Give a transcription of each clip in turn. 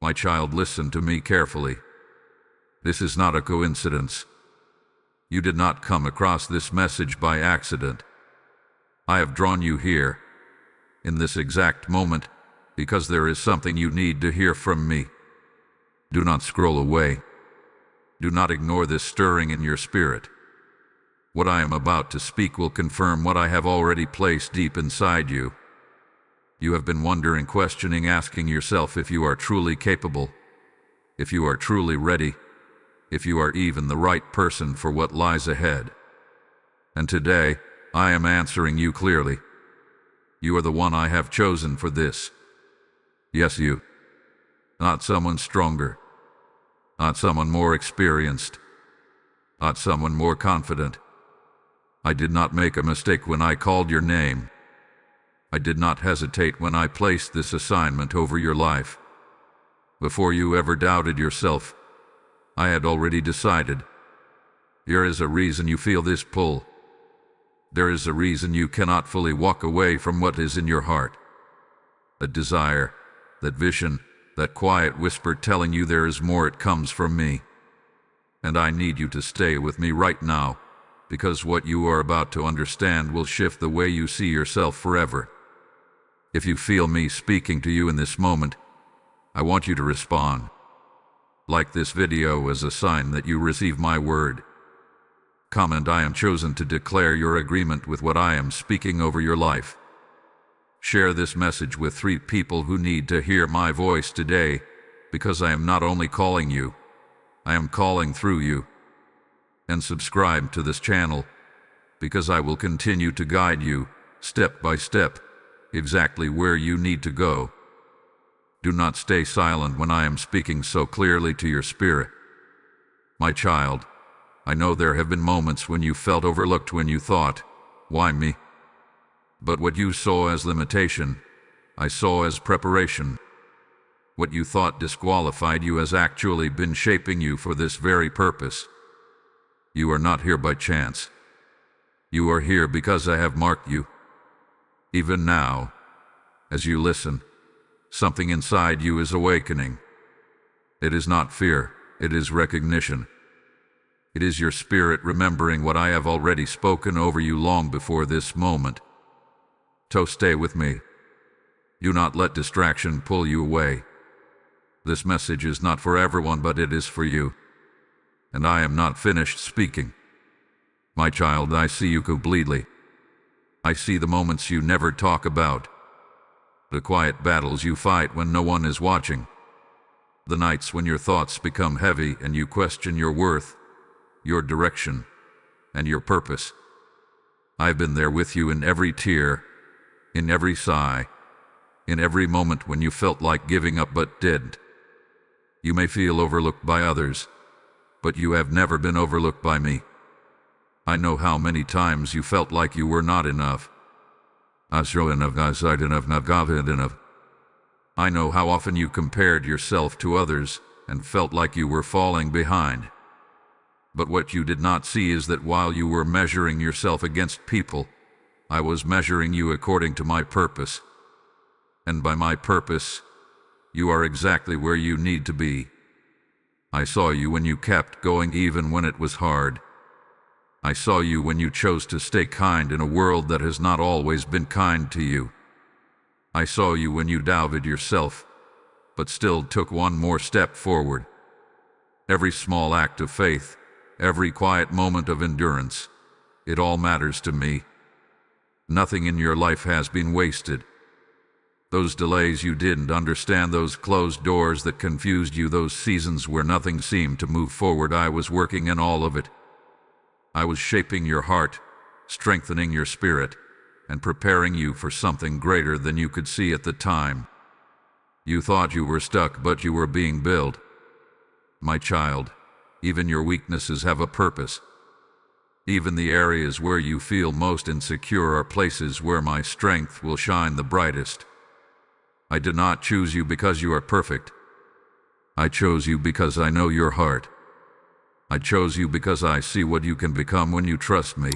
My child, listen to me carefully. This is not a coincidence. You did not come across this message by accident. I have drawn you here, in this exact moment, because there is something you need to hear from me. Do not scroll away. Do not ignore this stirring in your spirit. What I am about to speak will confirm what I have already placed deep inside you. You have been wondering, questioning, asking yourself if you are truly capable, if you are truly ready, if you are even the right person for what lies ahead. And today, I am answering you clearly. You are the one I have chosen for this. Yes, you. Not someone stronger. Not someone more experienced. Not someone more confident. I did not make a mistake when I called your name. I did not hesitate when I placed this assignment over your life. Before you ever doubted yourself, I had already decided. There is a reason you feel this pull. There is a reason you cannot fully walk away from what is in your heart. That desire, that vision, that quiet whisper telling you there is more. It comes from me. And I need you to stay with me right now, because what you are about to understand will shift the way you see yourself forever. If you feel me speaking to you in this moment, I want you to respond. Like this video as a sign that you receive my word. Comment, I am chosen to declare your agreement with what I am speaking over your life. Share this message with 3 people who need to hear my voice today, because I am not only calling you, I am calling through you. And subscribe to this channel, because I will continue to guide you, step by step, exactly where you need to go. Do not stay silent when I am speaking so clearly to your spirit. My child, I know there have been moments when you felt overlooked, when you thought, why me? But what you saw as limitation, I saw as preparation. What you thought disqualified you has actually been shaping you for this very purpose. You are not here by chance. You are here because I have marked you. Even now, as you listen, something inside you is awakening. It is not fear, it is recognition. It is your spirit remembering what I have already spoken over you long before this moment. So stay with me. Do not let distraction pull you away. This message is not for everyone, but it is for you. And I am not finished speaking. My child, I see you completely. I see the moments you never talk about. The quiet battles you fight when no one is watching. The nights when your thoughts become heavy and you question your worth, your direction, and your purpose. I've been there with you in every tear, in every sigh, in every moment when you felt like giving up but didn't. You may feel overlooked by others, but you have never been overlooked by me. I know how many times you felt like you were not enough. I know how often you compared yourself to others and felt like you were falling behind. But what you did not see is that while you were measuring yourself against people, I was measuring you according to my purpose. And by my purpose, you are exactly where you need to be. I saw you when you kept going even when it was hard. I saw you when you chose to stay kind in a world that has not always been kind to you. I saw you when you doubted yourself, but still took one more step forward. Every small act of faith, every quiet moment of endurance, it all matters to me. Nothing in your life has been wasted. Those delays you didn't understand, those closed doors that confused you, those seasons where nothing seemed to move forward, I was working in all of it. I was shaping your heart, strengthening your spirit, and preparing you for something greater than you could see at the time. You thought you were stuck, but you were being built. My child, even your weaknesses have a purpose. Even the areas where you feel most insecure are places where my strength will shine the brightest. I did not choose you because you are perfect. I chose you because I know your heart. I chose you because I see what you can become when you trust me.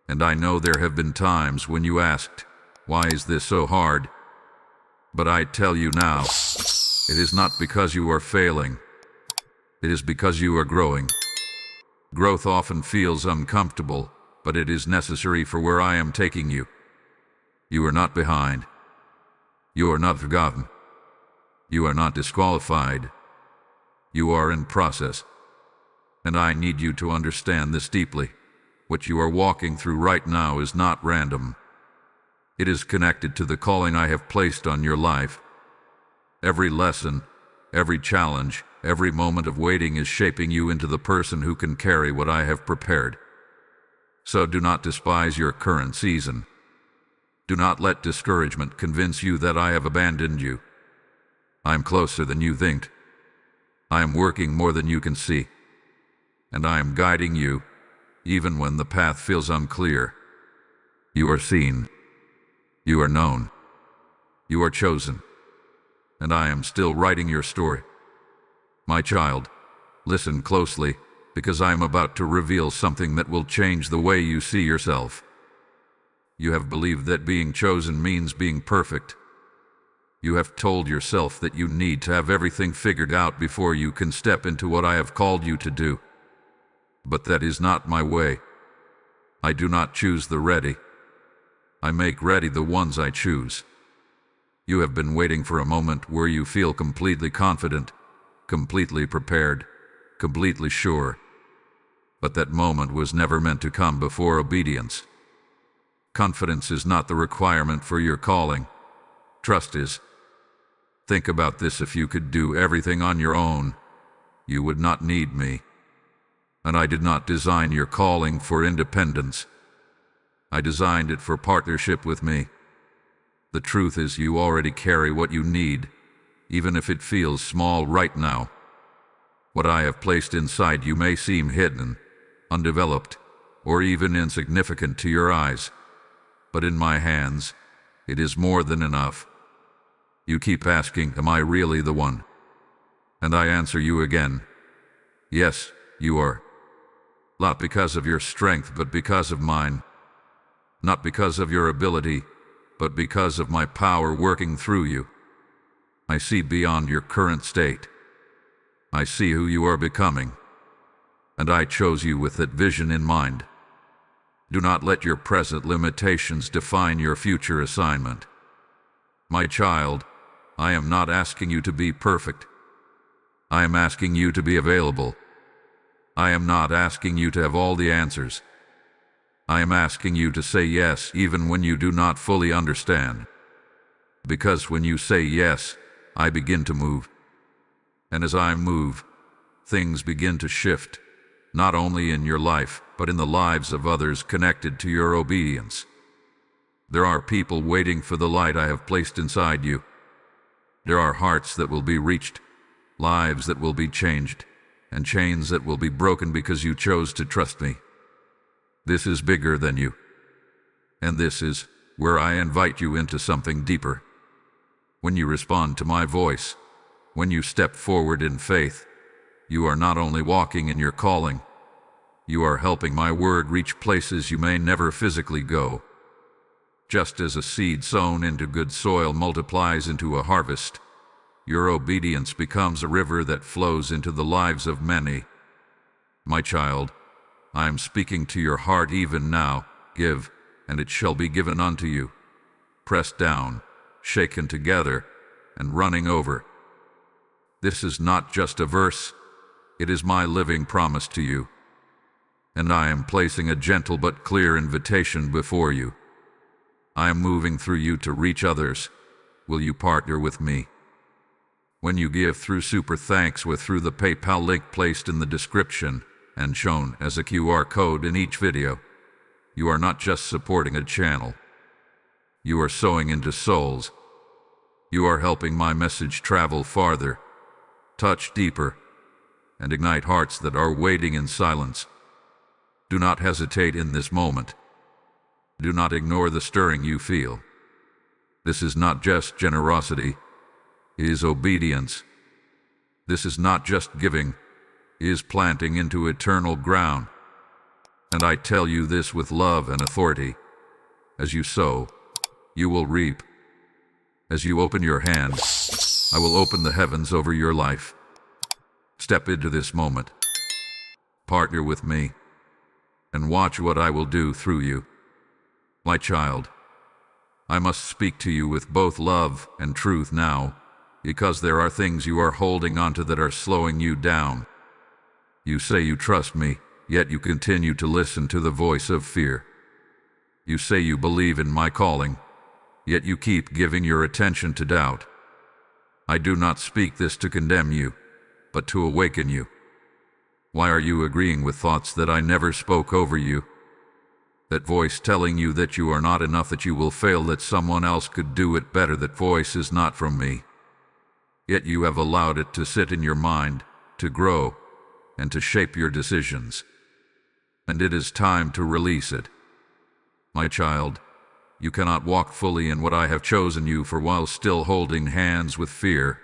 And I know there have been times when you asked, why is this so hard? But I tell you now, It is not because you are failing. It is because you are growing. Growth often feels uncomfortable, but it is necessary for where I am taking you. You are not behind. You are not forgotten. You are not disqualified. You are in process. And I need you to understand this deeply. What you are walking through right now is not random. It is connected to the calling I have placed on your life. Every lesson, every challenge, every moment of waiting is shaping you into the person who can carry what I have prepared. So do not despise your current season. Do not let discouragement convince you that I have abandoned you. I am closer than you think. I am working more than you can see. And I am guiding you, even when the path feels unclear. You are seen. You are known. You are chosen. And I am still writing your story. My child, listen closely, because I am about to reveal something that will change the way you see yourself. You have believed that being chosen means being perfect. You have told yourself that you need to have everything figured out before you can step into what I have called you to do. But that is not my way. I do not choose the ready. I make ready the ones I choose. You have been waiting for a moment where you feel completely confident, completely prepared, completely sure. But that moment was never meant to come before obedience. Confidence is not the requirement for your calling. Trust is. Think about this: if you could do everything on your own, you would not need me. And I did not design your calling for independence. I designed it for partnership with me. The truth is, you already carry what you need, even if it feels small right now. What I have placed inside you may seem hidden, undeveloped, or even insignificant to your eyes. But in my hands, it is more than enough. You keep asking, am I really the one? And I answer you again, yes, you are. Not because of your strength, but because of mine. Not because of your ability, but because of my power working through you. I see beyond your current state. I see who you are becoming. And I chose you with that vision in mind. Do not let your present limitations define your future assignment. My child, I am not asking you to be perfect. I am asking you to be available. I am not asking you to have all the answers. I am asking you to say yes even when you do not fully understand. Because when you say yes, I begin to move. And as I move, things begin to shift, not only in your life, but in the lives of others connected to your obedience. There are people waiting for the light I have placed inside you. There are hearts that will be reached, lives that will be changed, and chains that will be broken because you chose to trust me. This is bigger than you. And this is where I invite you into something deeper. When you respond to my voice, when you step forward in faith, you are not only walking in your calling, you are helping my word reach places you may never physically go. Just as a seed sown into good soil multiplies into a harvest, your obedience becomes a river that flows into the lives of many. My child, I am speaking to your heart even now. Give, and it shall be given unto you. Pressed down, shaken together, and running over. This is not just a verse, it is my living promise to you. And I am placing a gentle but clear invitation before you. I am moving through you to reach others. Will you partner with me? When you give through Super Thanks through the PayPal link placed in the description and shown as a QR code in each video, you are not just supporting a channel. You are sowing into souls. You are helping my message travel farther, touch deeper, and ignite hearts that are waiting in silence. Do not hesitate in this moment. Do not ignore the stirring you feel. This is not just generosity, it is obedience. This is not just giving, it is planting into eternal ground. And I tell you this with love and authority. As you sow, you will reap. As you open your hand, I will open the heavens over your life. Step into this moment. Partner with me, and watch what I will do through you. My child, I must speak to you with both love and truth now, because there are things you are holding onto that are slowing you down. You say you trust me, yet you continue to listen to the voice of fear. You say you believe in my calling, yet you keep giving your attention to doubt. I do not speak this to condemn you, but to awaken you. Why are you agreeing with thoughts that I never spoke over you? That voice telling you that you are not enough, that you will fail, that someone else could do it better, that voice is not from me. Yet you have allowed it to sit in your mind, to grow, and to shape your decisions. And it is time to release it. My child, you cannot walk fully in what I have chosen you for while still holding hands with fear.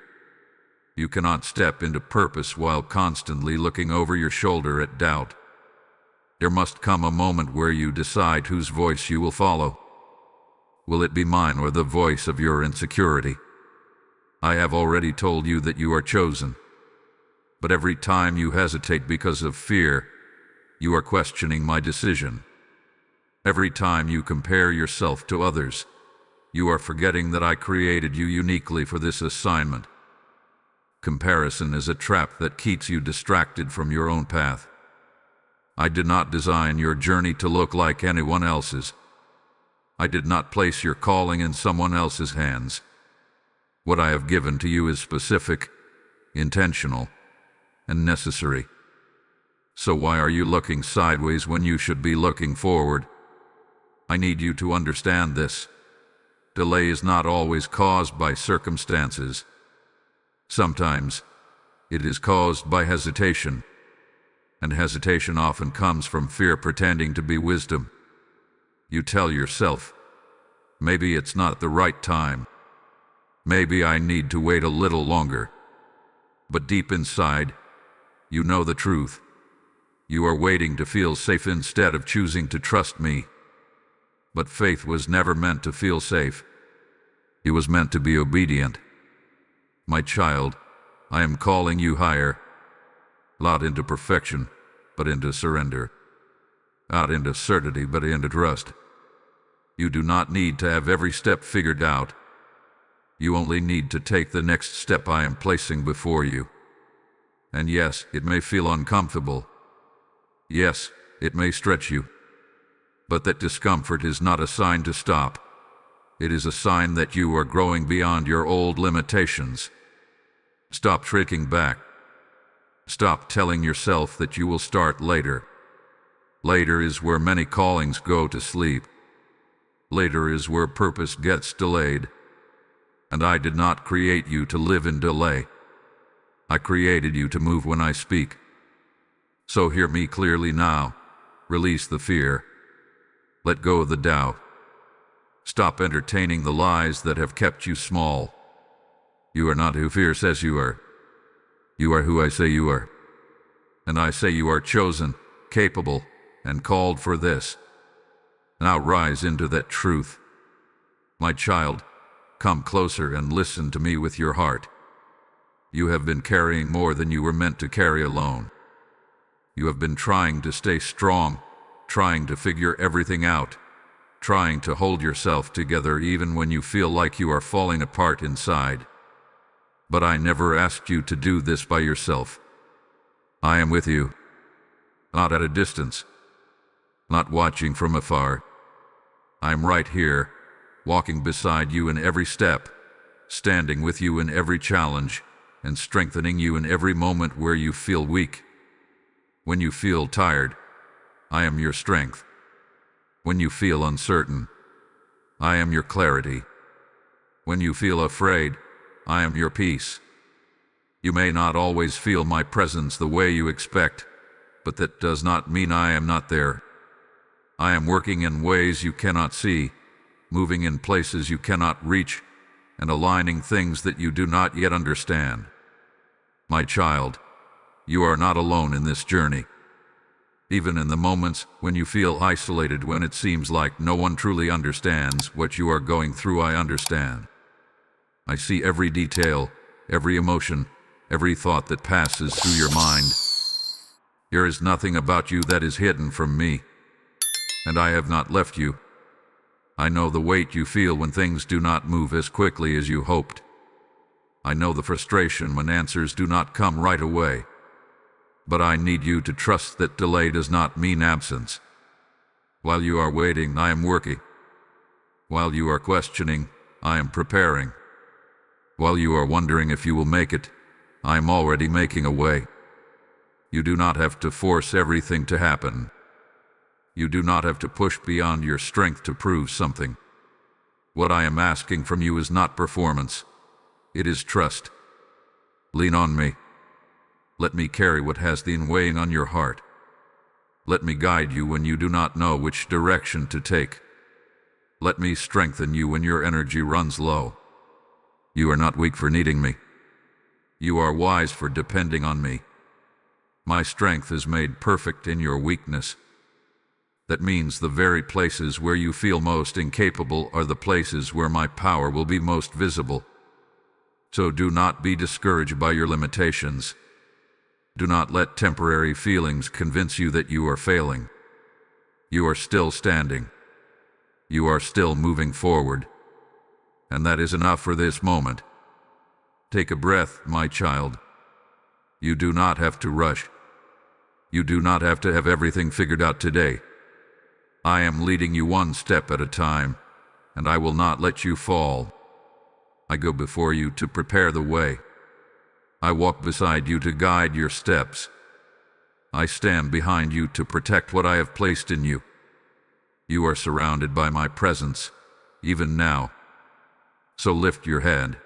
You cannot step into purpose while constantly looking over your shoulder at doubt. There must come a moment where you decide whose voice you will follow. Will it be mine or the voice of your insecurity? I have already told you that you are chosen. But every time you hesitate because of fear, you are questioning my decision. Every time you compare yourself to others, you are forgetting that I created you uniquely for this assignment. Comparison is a trap that keeps you distracted from your own path. I did not design your journey to look like anyone else's. I did not place your calling in someone else's hands. What I have given to you is specific, intentional, and necessary. So why are you looking sideways when you should be looking forward? I need you to understand this. Delay is not always caused by circumstances. Sometimes it is caused by hesitation, and hesitation often comes from fear pretending to be wisdom. You tell yourself, maybe it's not the right time. Maybe I need to wait a little longer. But deep inside, you know the truth. You are waiting to feel safe instead of choosing to trust me. But faith was never meant to feel safe. It was meant to be obedient. My child, I am calling you higher, not into perfection, but into surrender, not into certainty, but into trust. You do not need to have every step figured out. You only need to take the next step I am placing before you. And yes, it may feel uncomfortable. Yes, it may stretch you. But that discomfort is not a sign to stop. It is a sign that you are growing beyond your old limitations. Stop shrinking back. Stop telling yourself that you will start later. Later is where many callings go to sleep. Later is where purpose gets delayed. And I did not create you to live in delay. I created you to move when I speak. So hear me clearly now. Release the fear. Let go of the doubt. Stop entertaining the lies that have kept you small. You are not who fear says you are. You are who I say you are. And I say you are chosen, capable, and called for this. Now rise into that truth. My child, come closer and listen to me with your heart. You have been carrying more than you were meant to carry alone. You have been trying to stay strong, trying to figure everything out, trying to hold yourself together even when you feel like you are falling apart inside. But I never asked you to do this by yourself. I am with you, not at a distance, not watching from afar. I am right here, walking beside you in every step, standing with you in every challenge, and strengthening you in every moment where you feel weak. When you feel tired, I am your strength. When you feel uncertain, I am your clarity. When you feel afraid, I am your peace. You may not always feel my presence the way you expect, but that does not mean I am not there. I am working in ways you cannot see, moving in places you cannot reach, and aligning things that you do not yet understand. My child, you are not alone in this journey. Even in the moments when you feel isolated, when it seems like no one truly understands what you are going through, I understand. I see every detail, every emotion, every thought that passes through your mind. There is nothing about you that is hidden from me, and I have not left you. I know the weight you feel when things do not move as quickly as you hoped. I know the frustration when answers do not come right away. But I need you to trust that delay does not mean absence. While you are waiting, I am working. While you are questioning, I am preparing. While you are wondering if you will make it, I am already making a way. You do not have to force everything to happen. You do not have to push beyond your strength to prove something. What I am asking from you is not performance. It is trust. Lean on me. Let me carry what has been weighing on your heart. Let me guide you when you do not know which direction to take. Let me strengthen you when your energy runs low. You are not weak for needing me. You are wise for depending on me. My strength is made perfect in your weakness. That means the very places where you feel most incapable are the places where my power will be most visible. So do not be discouraged by your limitations. Do not let temporary feelings convince you that you are failing. You are still standing. You are still moving forward. And that is enough for this moment. Take a breath, my child. You do not have to rush. You do not have to have everything figured out today. I am leading you one step at a time, and I will not let you fall. I go before you to prepare the way. I walk beside you to guide your steps. I stand behind you to protect what I have placed in you. You are surrounded by my presence, even now. So lift your head.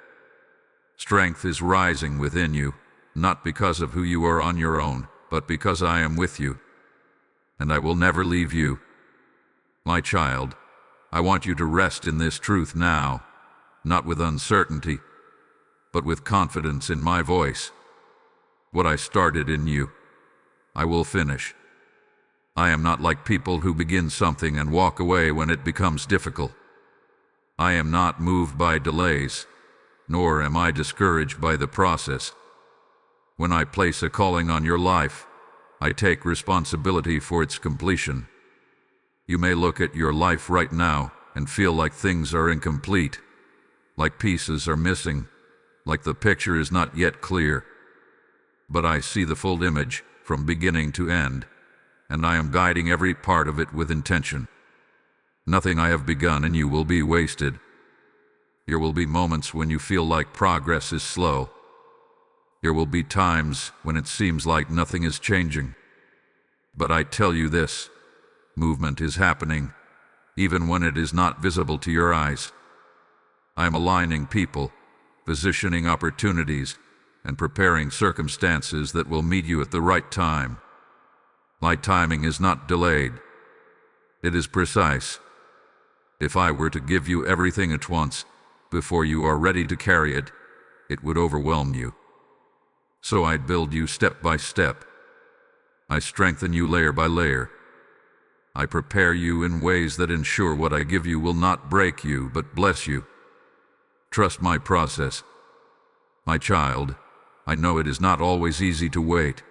Strength is rising within you, not because of who you are on your own, but because I am with you. And I will never leave you. My child, I want you to rest in this truth now, not with uncertainty, but with confidence in my voice. What I started in you, I will finish. I am not like people who begin something and walk away when it becomes difficult. I am not moved by delays, nor am I discouraged by the process. When I place a calling on your life, I take responsibility for its completion. You may look at your life right now and feel like things are incomplete, like pieces are missing, like the picture is not yet clear. But I see the full image from beginning to end, and I am guiding every part of it with intention. Nothing I have begun in you will be wasted. There will be moments when you feel like progress is slow. There will be times when it seems like nothing is changing. But I tell you this, movement is happening, even when it is not visible to your eyes. I am aligning people, positioning opportunities, and preparing circumstances that will meet you at the right time. My timing is not delayed. It is precise. If I were to give you everything at once, before you are ready to carry it, it would overwhelm you. So I build you step by step. I strengthen you layer by layer. I prepare you in ways that ensure what I give you will not break you, but bless you. Trust my process. My child, I know it is not always easy to wait.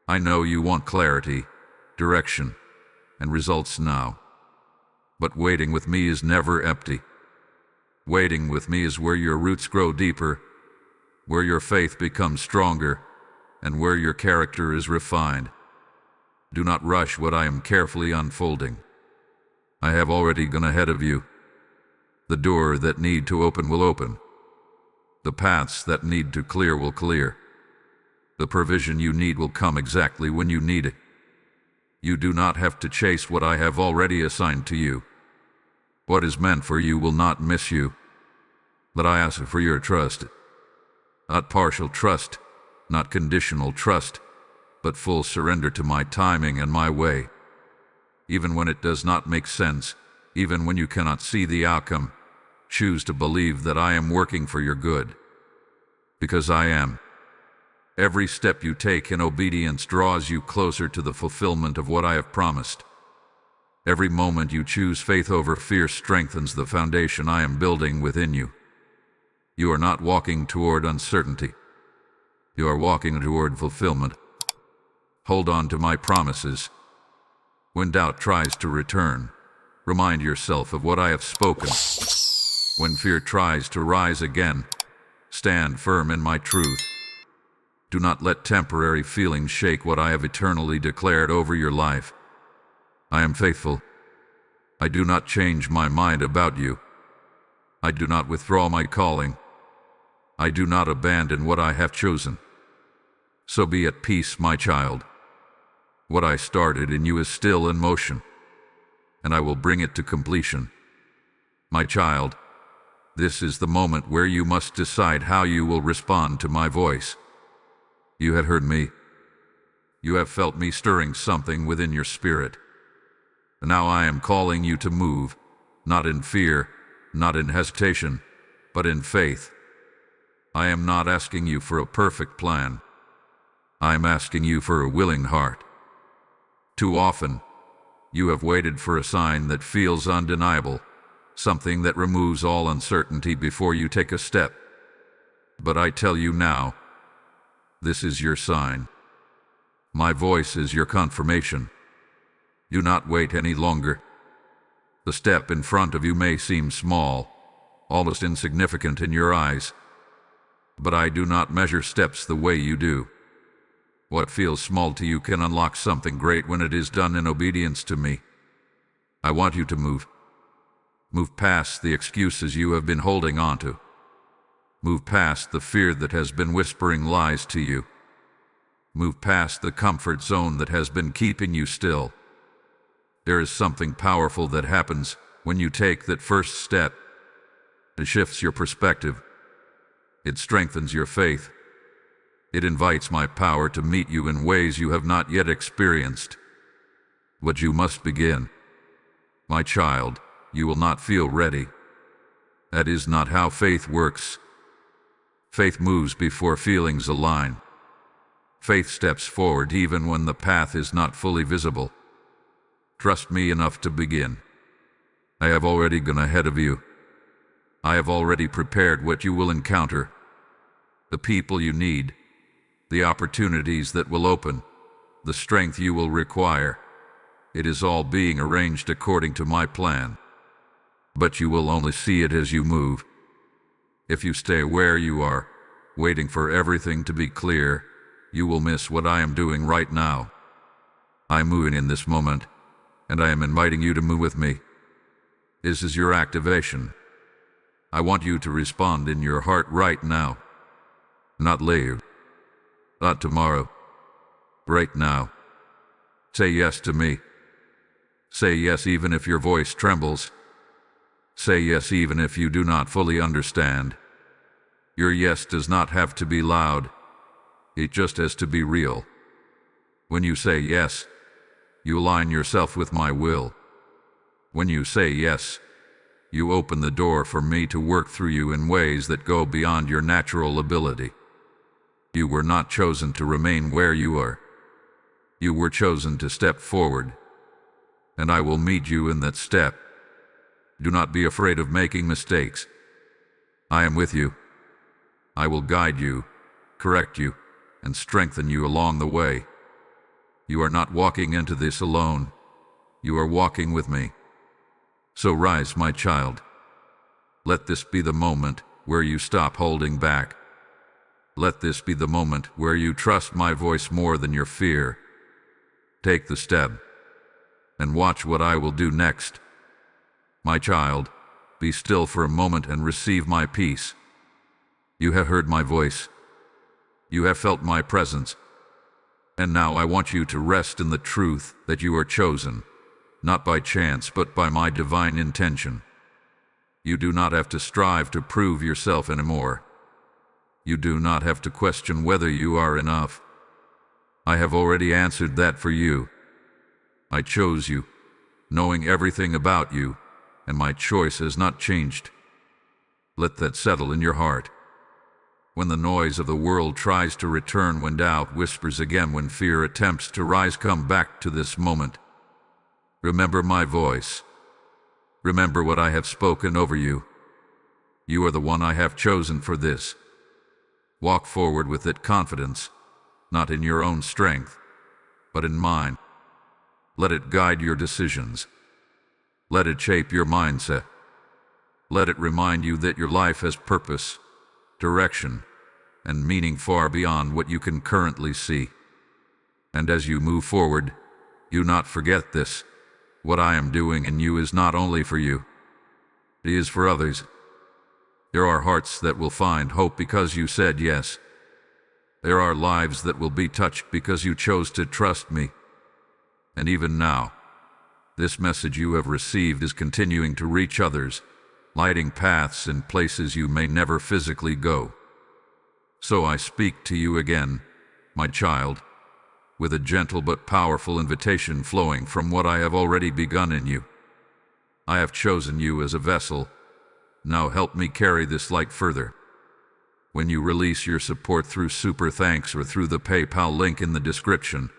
I know you want clarity, direction, and results now. But waiting with me is never empty. Waiting with me is where your roots grow deeper, where your faith becomes stronger, and where your character is refined. Do not rush what I am carefully unfolding. I have already gone ahead of you. The door that need to open will open. The paths that need to clear will clear. The provision you need will come exactly when you need it. You do not have to chase what I have already assigned to you. What is meant for you will not miss you. But I ask for your trust. Not partial trust, not conditional trust, but full surrender to my timing and my way. Even when it does not make sense, even when you cannot see the outcome, choose to believe that I am working for your good. Because I am. Every step you take in obedience draws you closer to the fulfillment of what I have promised. Every moment you choose faith over fear strengthens the foundation I am building within you. You are not walking toward uncertainty. You are walking toward fulfillment. Hold on to my promises. When doubt tries to return, remind yourself of what I have spoken. When fear tries to rise again, stand firm in my truth. Do not let temporary feelings shake what I have eternally declared over your life. I am faithful. I do not change my mind about you. I do not withdraw my calling. I do not abandon what I have chosen. So be at peace, my child. What I started in you is still in motion, and I will bring it to completion. My child, this is the moment where you must decide how you will respond to my voice. You had heard me. You have felt me stirring something within your spirit. And now I am calling you to move, not in fear, not in hesitation, but in faith. I am not asking you for a perfect plan. I am asking you for a willing heart. Too often, you have waited for a sign that feels undeniable, something that removes all uncertainty before you take a step. But I tell you now, this is your sign. My voice is your confirmation. Do not wait any longer. The step in front of you may seem small, almost insignificant in your eyes, but I do not measure steps the way you do. What feels small to you can unlock something great when it is done in obedience to me. I want you to move. Move past the excuses you have been holding on to. Move past the fear that has been whispering lies to you. Move past the comfort zone that has been keeping you still. There is something powerful that happens when you take that first step. It shifts your perspective. It strengthens your faith. It invites my power to meet you in ways you have not yet experienced. But you must begin. My child, you will not feel ready. That is not how faith works. Faith moves before feelings align. Faith steps forward even when the path is not fully visible. Trust me enough to begin. I have already gone ahead of you. I have already prepared what you will encounter, the people you need, the opportunities that will open, the strength you will require. It is all being arranged according to my plan. But you will only see it as you move. If you stay where you are, waiting for everything to be clear, you will miss what I am doing right now. I am moving in this moment, and I am inviting you to move with me. This is your activation. I want you to respond in your heart right now. Not later. Not tomorrow. Right now. Say yes to me. Say yes even if your voice trembles. Say yes even if you do not fully understand. Your yes does not have to be loud. It just has to be real. When you say yes, you align yourself with my will. When you say yes, you open the door for me to work through you in ways that go beyond your natural ability. You were not chosen to remain where you are. You were chosen to step forward, and I will meet you in that step. Do not be afraid of making mistakes. I am with you. I will guide you, correct you, and strengthen you along the way. You are not walking into this alone. You are walking with me. So rise, my child. Let this be the moment where you stop holding back. Let this be the moment where you trust my voice more than your fear. Take the step, and watch what I will do next. My child, be still for a moment and receive my peace. You have heard my voice. You have felt my presence. And now I want you to rest in the truth that you are chosen, not by chance but by my divine intention. You do not have to strive to prove yourself anymore. You do not have to question whether you are enough. I have already answered that for you. I chose you, knowing everything about you, and my choice has not changed. Let that settle in your heart. When the noise of the world tries to return, when doubt whispers again, when fear attempts to rise, come back to this moment. Remember my voice. Remember what I have spoken over you. You are the one I have chosen for this. Walk forward with it confidence, not in your own strength, but in mine. Let it guide your decisions. Let it shape your mindset. Let it remind you that your life has purpose, direction, and meaning far beyond what you can currently see. And as you move forward, do not forget this. What I am doing in you is not only for you, it is for others. There are hearts that will find hope because you said yes. There are lives that will be touched because you chose to trust me. And even now, this message you have received is continuing to reach others, lighting paths in places you may never physically go. So I speak to you again, my child, with a gentle but powerful invitation flowing from what I have already begun in you. I have chosen you as a vessel. Now help me carry this light further. When you release your support through Super Thanks or through the PayPal link in the description,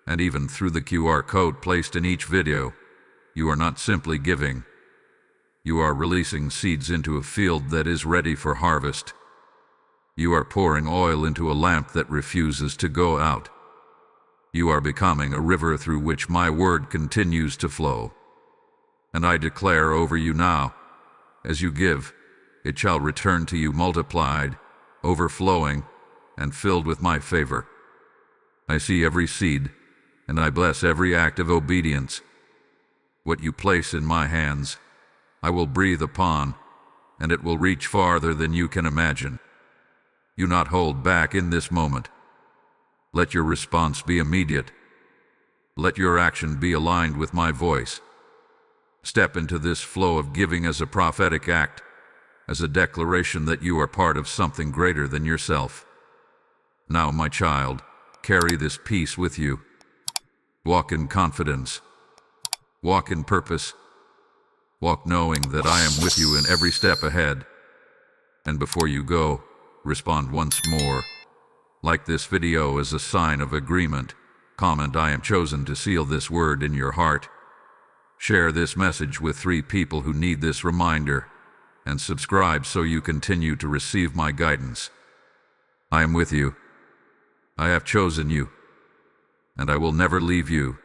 and even through the QR code placed in each video, you are not simply giving. You are releasing seeds into a field that is ready for harvest. You are pouring oil into a lamp that refuses to go out. You are becoming a river through which my word continues to flow. And I declare over you now, as you give, it shall return to you multiplied, overflowing, and filled with my favor. I see every seed, and I bless every act of obedience. What you place in my hands, I will breathe upon, and it will reach farther than you can imagine. Do not hold back in this moment. Let your response be immediate. Let your action be aligned with my voice. Step into this flow of giving as a prophetic act, as a declaration that you are part of something greater than yourself. Now, my child, carry this peace with you. Walk in confidence. Walk in purpose. Walk knowing that I am with you in every step ahead. And before you go, respond once more. Like this video as a sign of agreement. Comment, I am chosen to seal this word in your heart. Share this message with 3 people who need this reminder. And subscribe so you continue to receive my guidance. I am with you. I have chosen you. And I will never leave you.